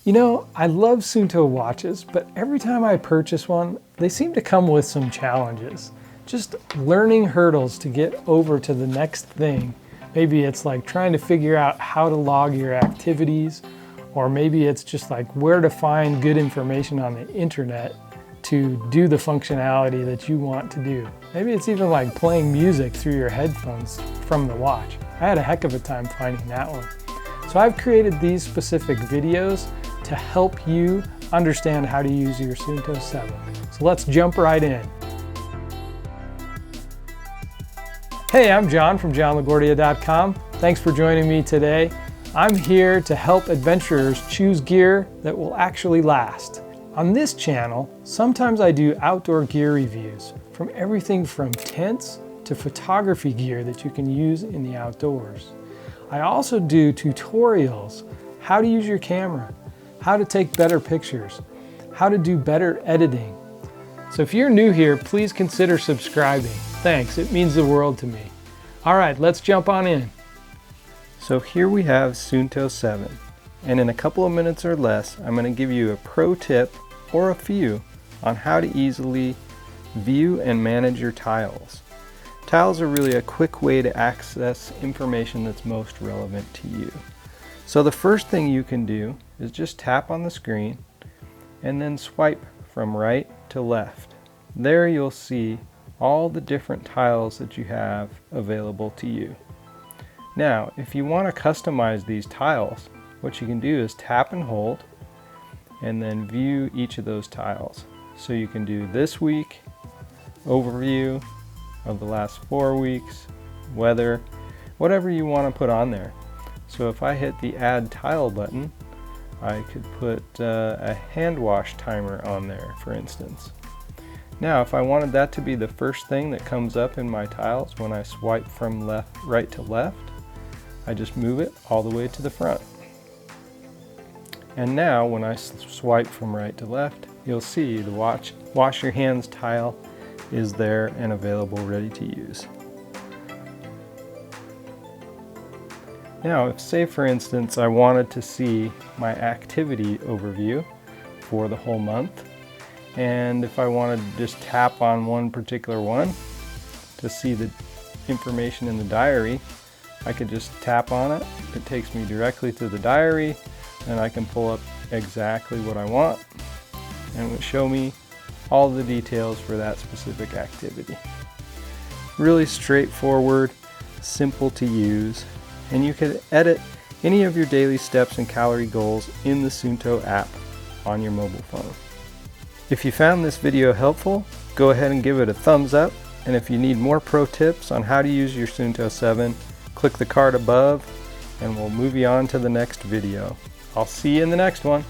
You know, I love Suunto watches, but every time I purchase one, they seem to come with some challenges. Just learning hurdles to get over to the next thing. Maybe it's like trying to figure out how to log your activities, or maybe it's just like where to find good information on the internet to do the functionality that you want to do. Maybe it's even like playing music through your headphones from the watch. I had a heck of a time finding that one. So I've created these specific videos to help you understand how to use your Suunto7. So let's jump right in. Hey, I'm John from johnlagordia.com. Thanks for joining me today. I'm here to help adventurers choose gear that will actually last. On this channel, sometimes I do outdoor gear reviews, from everything from tents to photography gear that you can use in the outdoors. I also do tutorials, how to use your camera, how to take better pictures, how to do better editing. So if you're new here, please consider subscribing. Thanks, it means the world to me. All right, let's jump on in. So here we have Suunto7, and in a couple of minutes or less, I'm going to give you a pro tip or a few on how to easily view and manage your tiles. Tiles are really a quick way to access information that's most relevant to you. So the first thing you can do is just tap on the screen and then swipe from right to left. There you'll see all the different tiles that you have available to you. Now, if you want to customize these tiles, what you can do is tap and hold and then view each of those tiles. So you can do this week, overview of the last 4 weeks, weather, whatever you want to put on there. So if I hit the add tile button, I could put a hand wash timer on there, for instance. Now, if I wanted that to be the first thing that comes up in my tiles when I swipe from right to left, I just move it all the way to the front. And now when I swipe from right to left, you'll see the wash your hands tile is there and available, ready to use. Now, if say for instance I wanted to see my activity overview for the whole month, and if I wanted to just tap on one particular one to see the information in the diary, I could just tap on it. It takes me directly to the diary, and I can pull up exactly what I want, and it will show me all the details for that specific activity. Really straightforward, simple to use, and you can edit any of your daily steps and calorie goals in the Suunto app on your mobile phone. If you found this video helpful, go ahead and give it a thumbs up, and if you need more pro tips on how to use your Suunto7, click the card above and we'll move you on to the next video. I'll see you in the next one.